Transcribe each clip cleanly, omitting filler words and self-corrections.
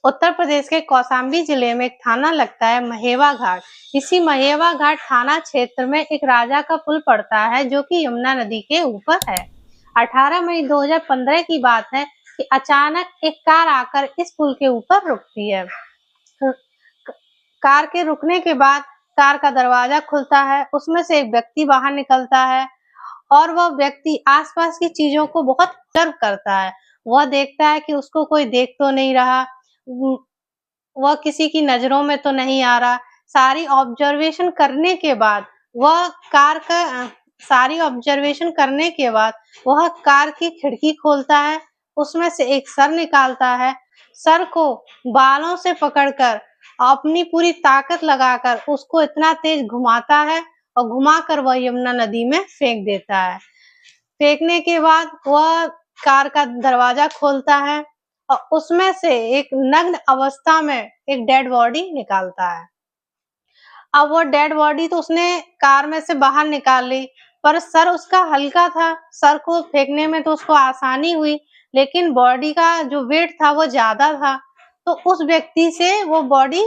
उत्तर प्रदेश के कौशाम्बी जिले में एक थाना लगता है महेवा घाट। इसी महेवा घाट थाना क्षेत्र में एक राजा का पुल पड़ता है जो कि यमुना नदी के ऊपर है। 18 मई 2015 की बात है कि अचानक एक कार आकर इस पुल के ऊपर रुकती है। कार के रुकने के बाद कार का दरवाजा खुलता है, उसमें से एक व्यक्ति बाहर निकलता है और वह व्यक्ति आसपास की चीजों को बहुत ऑब्जर्व करता है। वह देखता है कि उसको कोई देख तो नहीं रहा, वह किसी की नजरों में तो नहीं आ रहा। सारी ऑब्जर्वेशन करने के बाद वह कार का सारी ऑब्जर्वेशन करने के बाद वह कार की खिड़की खोलता है, उसमें से एक सर निकालता है। सर को बालों से पकड़कर अपनी पूरी ताकत लगाकर उसको इतना तेज घुमाता है और घुमाकर वह यमुना नदी में फेंक देता है। फेंकने के बाद वह कार का दरवाजा खोलता है और उसमें से एक नग्न अवस्था में एक डेड बॉडी निकालता है। अब वो डेड बॉडी तो उसने कार में से बाहर निकाल ली, पर सर उसका हल्का था, सर को फेंकने में तो उसको आसानी हुई, लेकिन बॉडी का जो वेट था वो ज्यादा था। तो उस व्यक्ति से वो बॉडी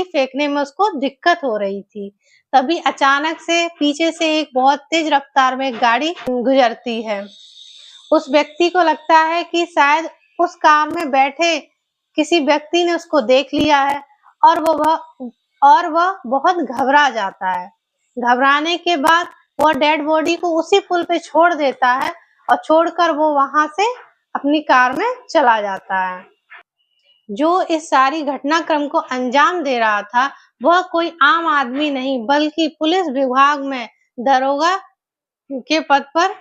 फेंकने में उसको दिक्कत हो रही थी। तभी अचानक से पीछे से एक बहुत तेज रफ्तार में गाड़ी गुजरती है। उस व्यक्ति को लगता है कि शायद उस कार में बैठे किसी व्यक्ति ने उसको देख लिया है और वह बहुत घबरा जाता है। घबराने के बाद वह डेड बॉडी को उसी पुल पे छोड़ देता है और छोड़कर वो वहां से अपनी कार में चला जाता है। जो इस सारी घटनाक्रम को अंजाम दे रहा था वह कोई आम आदमी नहीं बल्कि पुलिस विभाग में दरोगा के पद पर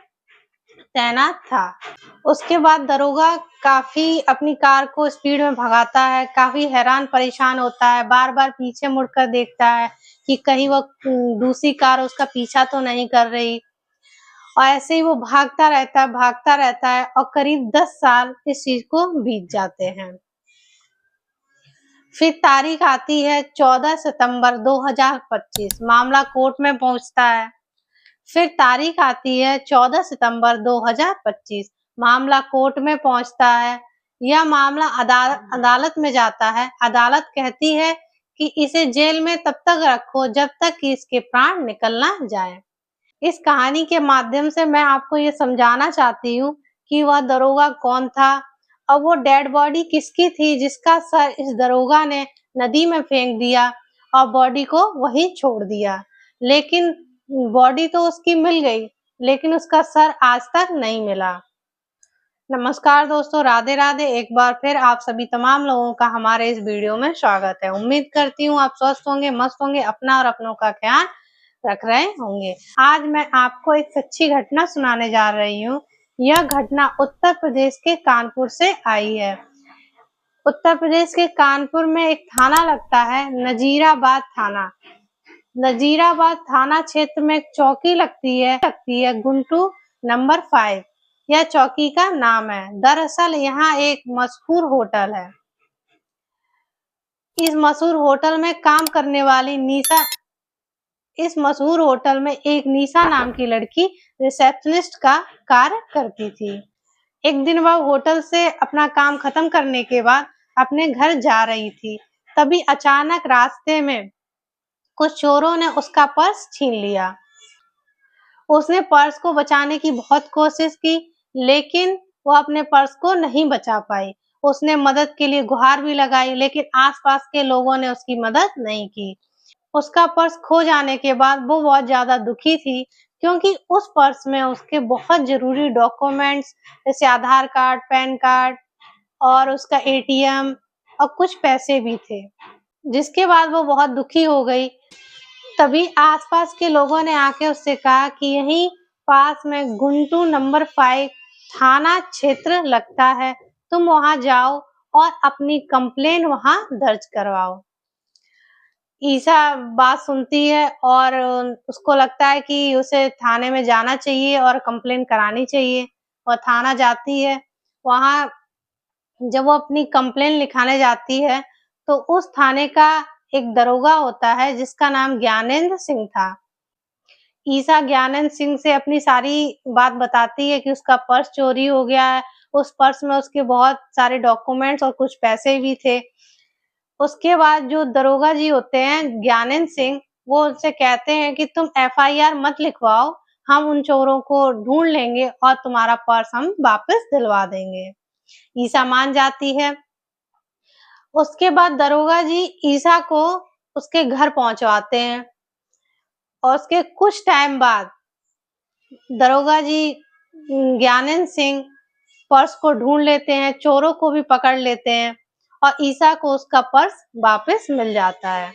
तैनात था। उसके बाद दरोगा काफी अपनी कार को स्पीड में भगाता है, काफी हैरान परेशान होता है, बार बार पीछे मुड़कर देखता है कि कहीं वो दूसरी कार उसका पीछा तो नहीं कर रही। और ऐसे ही वो भागता रहता है और करीब 10 साल इस चीज को बीत जाते हैं। फिर तारीख आती है 14 सितंबर 2025, मामला कोर्ट में पहुंचता है। फिर तारीख आती है 14 सितंबर 2025, मामला कोर्ट में पहुंचता है। यह मामला अदालत में जाता है। अदालत कहती है कि इसे जेल में तब तक रखो जब तक कि इसके प्राण निकल ना जाए। इस कहानी के माध्यम से मैं आपको ये समझाना चाहती हूँ कि वह दरोगा कौन था और वो डेड बॉडी किसकी थी जिसका सर इस दरोगा ने नदी में फेंक दिया और बॉडी को वहीं छोड़ दिया। लेकिन बॉडी तो उसकी मिल गई, लेकिन उसका सर आज तक नहीं मिला। नमस्कार दोस्तों, राधे राधे। एक बार फिर आप सभी तमाम लोगों का हमारे इस वीडियो में स्वागत है। उम्मीद करती हूँ आप स्वस्थ होंगे, मस्त होंगे, अपना और अपनों का ख्याल रख रहे होंगे। आज मैं आपको एक सच्ची घटना सुनाने जा रही हूँ। यह घटना उत्तर प्रदेश के कानपुर से आई है। उत्तर प्रदेश के कानपुर में एक थाना लगता है, नजीराबाद थाना। नजीराबाद थाना क्षेत्र में एक चौकी लगती है गुंटू नंबर 5। यह चौकी का नाम है। दरअसल यहाँ एक मशहूर होटल है। इस मशहूर होटल में काम करने वाली इस मशहूर होटल में एक निशा नाम की लड़की रिसेप्शनिस्ट का कार्य करती थी। एक दिन वह होटल से अपना काम खत्म करने के बाद अपने घर जा रही थी। तभी अचानक रास्ते में कुछ चोरों ने उसका पर्स छीन लिया। उसने पर्स को बचाने की बहुत कोशिश की, लेकिन वो अपने पर्स को नहीं बचा पाई। उसने मदद के लिए गुहार भी लगाई, लेकिन आसपास के लोगों ने उसकी मदद नहीं की। उसका पर्स खो जाने के बाद वो बहुत ज्यादा दुखी थी, क्योंकि उस पर्स में उसके बहुत जरूरी डॉक्यूमेंट्स जैसे आधार कार्ड, पैन कार्ड और उसका एटीएम और कुछ पैसे भी थे। जिसके बाद वो बहुत दुखी हो गई। तभी आसपास के लोगों ने आके उससे कहा कि यहीं पास में गुंटू नंबर 5 थाना क्षेत्र लगता है, तुम वहां जाओ और अपनी कंप्लेन वहां दर्ज करवाओ। ईशा बात सुनती है और उसको लगता है कि उसे थाने में जाना चाहिए और कंप्लेन करानी चाहिए और थाना जाती है। वहां जब वो अपनी कंप्लेन लिखाने जाती है तो उस थाने का एक दरोगा होता है जिसका नाम ज्ञानेंद्र सिंह था। ईशा ज्ञानेंद्र सिंह से अपनी सारी बात बताती है कि उसका पर्स चोरी हो गया है, उस पर्स में उसके बहुत सारे डॉक्यूमेंट्स और कुछ पैसे भी थे। उसके बाद जो दरोगा जी होते हैं ज्ञानेंद्र सिंह, वो उनसे कहते हैं कि तुम एफआईआर मत लिखवाओ, हम उन चोरों को ढूँढ लेंगे और तुम्हारा पर्स हम वापस दिलवा देंगे। ईसा मान जाती है। उसके बाद दरोगा जी ईसा को उसके घर पहुँचवाते हैं और उसके कुछ टाइम बाद दरोगा जी ज्ञानेंद्र सिंह पर्स को ढूँढ लेते हैं, चोरों को भी पकड़ लेते हैं और ईसा को उसका पर्स वापस मिल जाता है।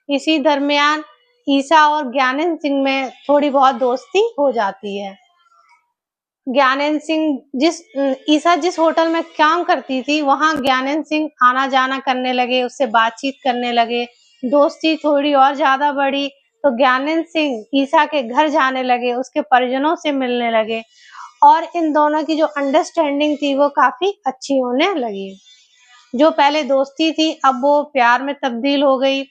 इसी दरमियान ईसा और ज्ञानेंद्र सिंह में थोड़ी बहुत दोस्ती हो जाती है। ज्ञानेंद्र सिंह ईसा जिस होटल में काम करती थी, वहाँ ज्ञानेंद्र सिंह आना-जाना करने लगे, उससे बातचीत करने लगे, दोस्ती थोड़ी और ज़्यादा बढ़ी, तो ज्ञानेंद्र सिंह ईसा के घर जाने लगे, उसके परिजनों से मिलने लगे और इन दोनों की जो अंडरस्टैंडिंग थी, वो काफ़ी अच्छी होने लगी। जो पहले दोस्ती थी, अब वो प्यार में तब्दील हो गई।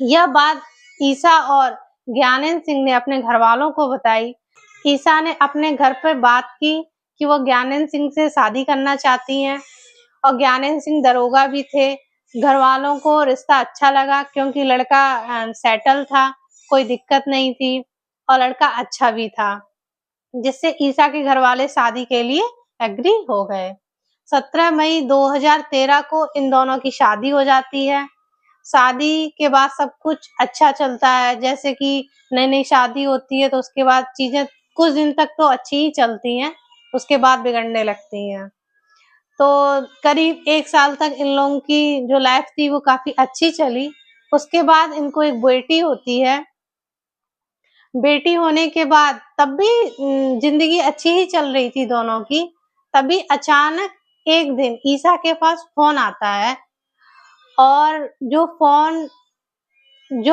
यह बात ईसा और ज्ञानेंद्र सिंह ने अपने घरवालों को बताई। ईसा ने अपने घर पे बात की कि वो ज्ञानेंद्र सिंह से शादी करना चाहती हैं और ज्ञानेंद्र सिंह दरोगा भी थे। घरवालों को रिश्ता अच्छा लगा क्योंकि लड़का सेटल था, कोई दिक्कत नहीं थी और लड़का अच्छा भी था, जिससे ईसा के घरवाले शादी के लिए एग्री हो गए। 17 मई 2013 को इन दोनों की शादी हो जाती है। शादी के बाद सब कुछ अच्छा चलता है, जैसे कि नई-नई शादी होती है तो उसके बाद चीज़ें कुछ दिन तक तो अच्छी ही चलती हैं, उसके बाद बिगड़ने लगती हैं। तो करीब 1 साल तक इन लोगों की जो लाइफ़ थी वो काफ़ी अच्छी चली। उसके बाद इनको एक बेटी होती है। बेटी होने के बाद तब भी ज़िंदगी अच्छी ही चल रही थी दोनों की। तभी अचानक एक दिन ईसा के पास फ़ोन आता है और जो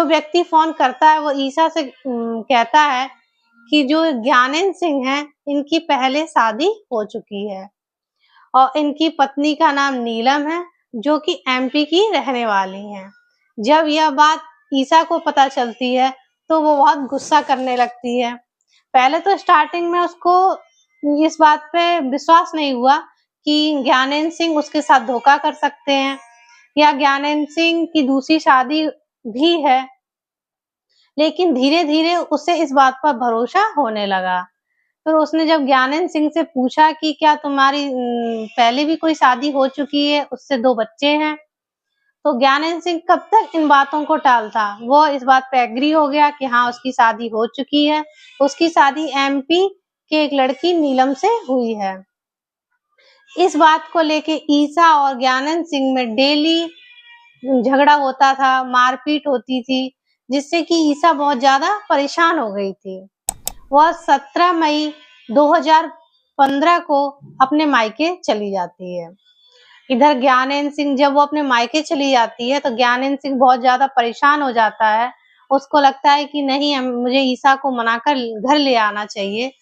व्यक्ति फ़ोन करता है वो ईसा से कहता है कि जो ज्ञानेंद्र सिंह हैं, इनकी पहले शादी हो चुकी है और इनकी पत्नी का नाम नीलम है, जो कि एमपी की रहने वाली हैं। जब यह बात ईसा को पता चलती है, तो वो बहुत गुस्सा करने लगती है। पहले तो स्टार्टिंग में उसको इस बात पे विश्वास नहीं हुआ कि ज्ञानेंद्र सिंह उसके साथ धोखा कर सकते हैं या ज्ञानेंद्र सिंह की दूसरी शादी भी है। लेकिन धीरे-धीरे उसे इस बात पर भरोसा होने लगा। फिर उसने जब ज्ञानेंद्र सिंह से पूछा कि क्या तुम्हारी पहले भी कोई शादी हो चुकी है, उससे 2 बच्चे हैं? तो ज्ञानेंद्र सिंह कब तक इन बातों को टालता। वो इस बात पे एग्री हो गया कि हाँ, उसकी शादी हो चुकी है। उसकी शादी एमपी के एक लड़की नीलम से हुई है। इस बात को लेके ईसा और ज्ञानेंद्र सिंह में डेली झगड़ा होता था, मारपीट होती थी, जिससे कि ईसा बहुत ज़्यादा परेशान हो गई थी। वह 17 मई 2015 को अपने मायके चली जाती है। इधर ज्ञानेंद्र सिंह जब वो अपने मायके चली जाती है, तो ज्ञानेंद्र सिंह बहुत ज़्यादा परेशान हो जाता है। उसको लगता है कि नहीं मुझे ईसा को मनाकर घर ले आना चाहिए।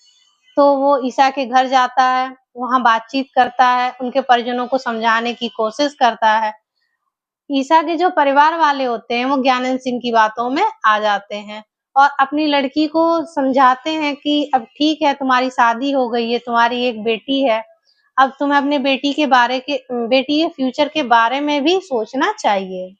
तो वो ईसा के घर जाता है, वहाँ बातचीत करता है, उनके परिजनों को समझाने की कोशिश करता है। ईसा के जो परिवार वाले होते हैं, वो ज्ञानेंद्र सिंह की बातों में आ जाते हैं और अपनी लड़की को समझाते हैं कि अब ठीक है, तुम्हारी शादी हो गई है, तुम्हारी एक बेटी है, अब तुम्हें अपने बेटी के फ्यूचर के बारे में भी सोचना चाहिए।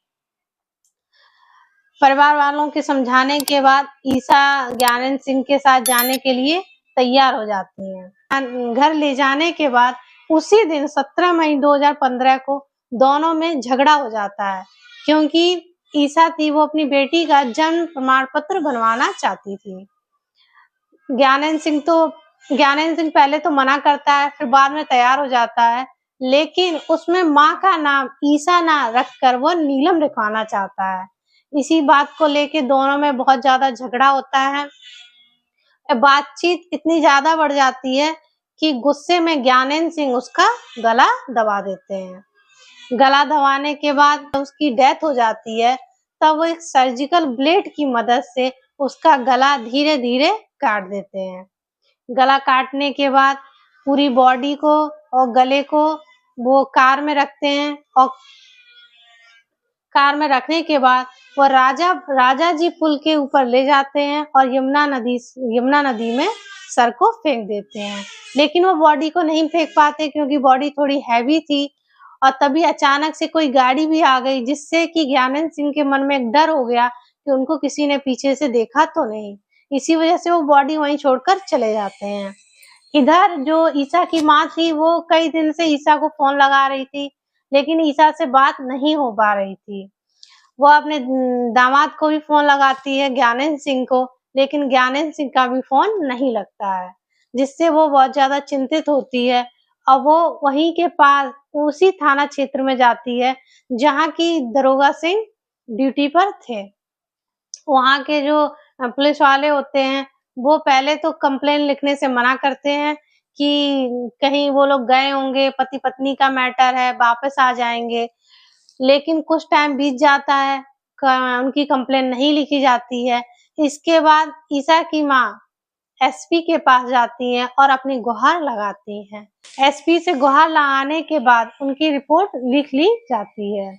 परिवार वालों के समझाने के बाद ईसा ज्ञानेंद्र सिंह के साथ जाने के लिए तैयार हो जाती हैं। घर ले जाने के बाद उसी दिन 17 मई 2015 को दोनों में झगड़ा हो जाता है, क्योंकि ईसा थी वो अपनी बेटी का जन्म प्रमाण पत्र बनवाना चाहती थी। ज्ञानेंद्र सिंह पहले तो मना करता है, फिर बाद में तैयार हो जाता है, लेकिन उसमें माँ का नाम ईसा ना रखकर वो नीलम लिखवाना चाहता है। इसी बात को लेके दोनों में बहुत ज़्यादा झगड़ा होता है। बातचीत इतनी ज़्यादा बढ़ जाती है कि गुस्से में ज्ञानेंद्र सिंह उसका गला दबा देते हैं। गला दबाने के बाद उसकी डेथ हो जाती है, तब वो एक सर्जिकल ब्लेड की मदद से उसका गला धीरे-धीरे काट देते हैं। गला काटने के बाद पूरी बॉडी को और गले को वो कार में रखते हैं और कार में रखने के बाद वो राजा जी पुल के ऊपर ले जाते हैं और यमुना नदी में सर को फेंक देते हैं। लेकिन वो बॉडी को नहीं फेंक पाते क्योंकि बॉडी थोड़ी हैवी थी और तभी अचानक से कोई गाड़ी भी आ गई जिससे कि ज्ञानेंद्र सिंह के मन में एक डर हो गया कि उनको किसी ने पीछे से देखा तो नहीं। इसी वजह से वो बॉडी वहीं छोड़कर चले जाते हैं। इधर जो ईसा की माँ थी वो कई दिन से ईसा को फ़ोन लगा रही थी, लेकिन ईसा से बात नहीं हो पा रही थी। वो अपने दामाद को भी फ़ोन लगाती है ज्ञानेंद्र सिंह को, लेकिन ज्ञानेंद्र सिंह का भी फ़ोन नहीं लगता है, जिससे वो बहुत ज़्यादा चिंतित होती है और वो वहीं के पास उसी थाना क्षेत्र में जाती है, जहाँ की दरोगा सिंह ड्यूटी पर थे। वहाँ के जो पुलिस वाले होते हैं, वो पहले तो कंप्लेन लिखने से मना करते हैं कि कहीं वो लोग गए होंगे, पति-पत्नी का मैटर है, वापस आ जाएँगे। लेकिन कुछ टाइम बीत जाता है, क उनकी कंप्लेन नहीं लिखी जाती है। इसके बाद ईसा की माँ एसपी के पास जाती हैं और अपनी गुहार लगाती हैं। एसपी से गुहार लगाने के बाद उनकी रिपोर्ट लिख ली जाती है।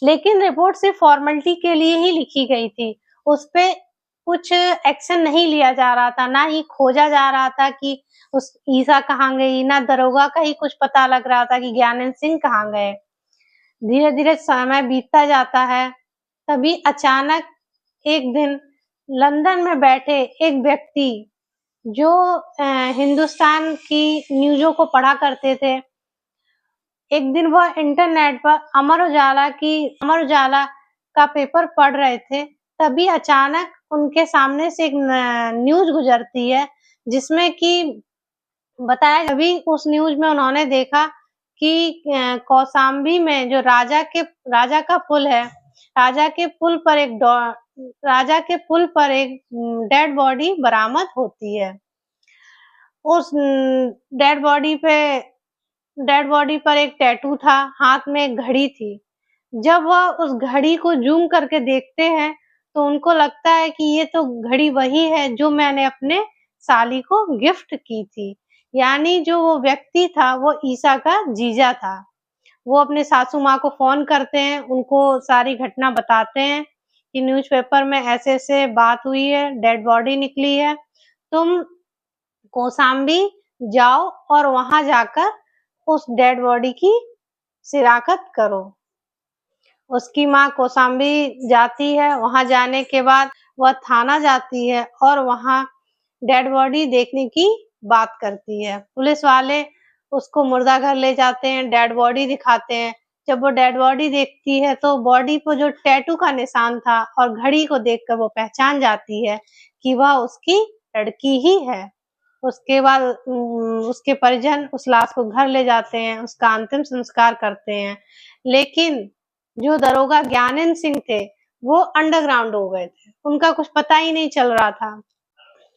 लेकिन रिपोर्ट सिर्फ फॉर्मेलिटी के लिए ही लिखी गई थी। उसपे कुछ एक्शन नहीं लिया जा रहा था, ना ही खोजा जा रहा था कि उस ईसा कहाँ गई, ना दरोगा का ही कुछ पता लग रहा था कि ज्ञानेंद्र सिंह कहाँ गए। धीरे-धीरे समय बीतता जाता है, तभी अचानक एक दिन लंदन में बैठे एक व्यक्ति जो हिंदुस्तान की न्यूज़ों को पढ़ा करते थे, एक दिन वह इंटरनेट पर अमर उजाला का पेपर पढ़ रहे थे, तभी अचानक उनके सामने से एक न्यूज़ गुज़रती है, जिसमें कि बताया अभी उस न्यूज़ में उन्होंने देखा कि कौशाम्बी में जो राजा का पुल है, राजा के पुल पर एक डॉ राजा के पुल पर एक डेड बॉडी बरामद होती है। उस डेड बॉडी पे डेड बॉडी पर एक टैटू था, हाथ में एक घड़ी थी। जब वह उस घड़ी को ज़ूम करके देखते हैं, तो उनको लगता है कि ये तो घड़ी वही है जो मैंने अपने साली को गिफ्ट की थी। यानी जो वो व्यक्ति था, वो ईसा का जीजा था। वो अपने सासू माँ को फ़ोन करते हैं, उनको सारी घटना बताते हैं कि न्यूज़पेपर में ऐसे-ऐसे बात हुई है, डेड बॉडी निकली है। तुम कौशाम्बी जाओ और वहाँ जाकर उस डेड बॉडी की शिराकत करो। उसकी माँ कौशाम्बी जाती है, वहाँ जाने के बाद वह थाना जाती है और वहाँ डेड बॉडी देखने की बात करती है। पुलिस वाले उसको मुर्दा घर ले जाते हैं, डेड बॉडी दिखाते हैं। जब वो डेड बॉडी देखती है तो बॉडी पे जो टैटू का निशान था और घड़ी को देखकर वो पहचान जाती है कि वह उसकी लड़की ही है। उसके बाद उसके परिजन उस लाश को घर ले जाते हैं, उसका अंतिम संस्कार करते हैं। लेकिन जो दरोगा ज्ञानेंद्र सिंह थे, वो अंडरग्राउंड हो गए थे। उनका कुछ पता ही नहीं चल रहा था।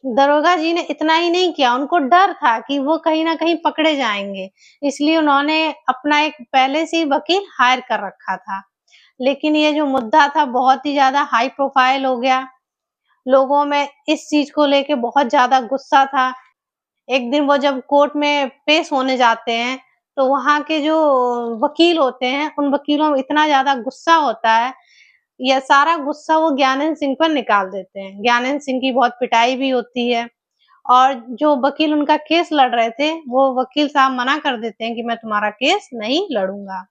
दरोगा जी ने इतना ही नहीं किया, उनको डर था कि वो कहीं न कहीं पकड़े जाएँगे, इसलिए उन्होंने अपना एक पहले से ही वकील हायर कर रखा था। लेकिन ये जो मुद्दा था बहुत ही ज़्यादा हाई प्रोफाइल हो गया। लोगों में इस चीज़ को लेके बहुत ज़्यादा गुस्सा था। एक दिन वो जब कोर्ट में पेश होने जाते हैं, तो वहाँ के जो वकील होते हैं, उन वकीलों में इतना ज़्यादा गुस्सा होता है, ये सारा गुस्सा वो ज्ञानेंद्र सिंह पर निकाल देते हैं। ज्ञानेंद्र सिंह की बहुत पिटाई भी होती है और जो वकील उनका केस लड़ रहे थे, वो वकील साहब मना कर देते हैं कि मैं तुम्हारा केस नहीं लड़ूँगा।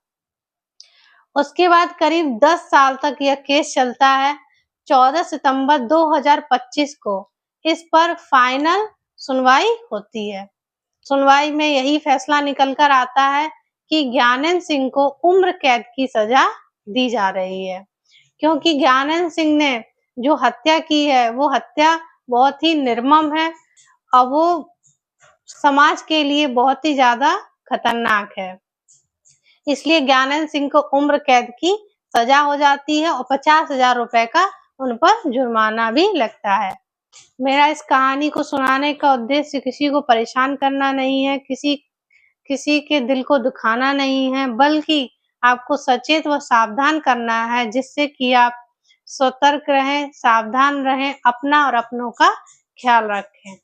उसके बाद करीब 10 साल तक यह केस चलता है। 14 सितंबर 2025 को इस पर फाइनल सुनवाई होती है। सुनवाई में यही फैसला निकल कर आता है कि ज्ञानेंद्र सिंह को उम्र कैद की सज़ा दी जा रही है, क्योंकि ज्ञानेंद्र सिंह ने जो हत्या की है, वो हत्या बहुत ही निर्मम है और वो समाज के लिए बहुत ही ज़्यादा खतरनाक है। इसलिए ज्ञानेंद्र सिंह को उम्र कैद की सज़ा हो जाती है और 50,000 रुपए का उन पर जुर्माना भी लगता है। मेरा इस कहानी को सुनाने का उद्देश्य किसी को परेशान करना नहीं है, किसी के दिल को दुखाना नहीं है, बल्कि आपको सचेत व सावधान करना है, जिससे कि आप सतर्क रहें, सावधान रहें, अपना और अपनों का ख्याल रखें।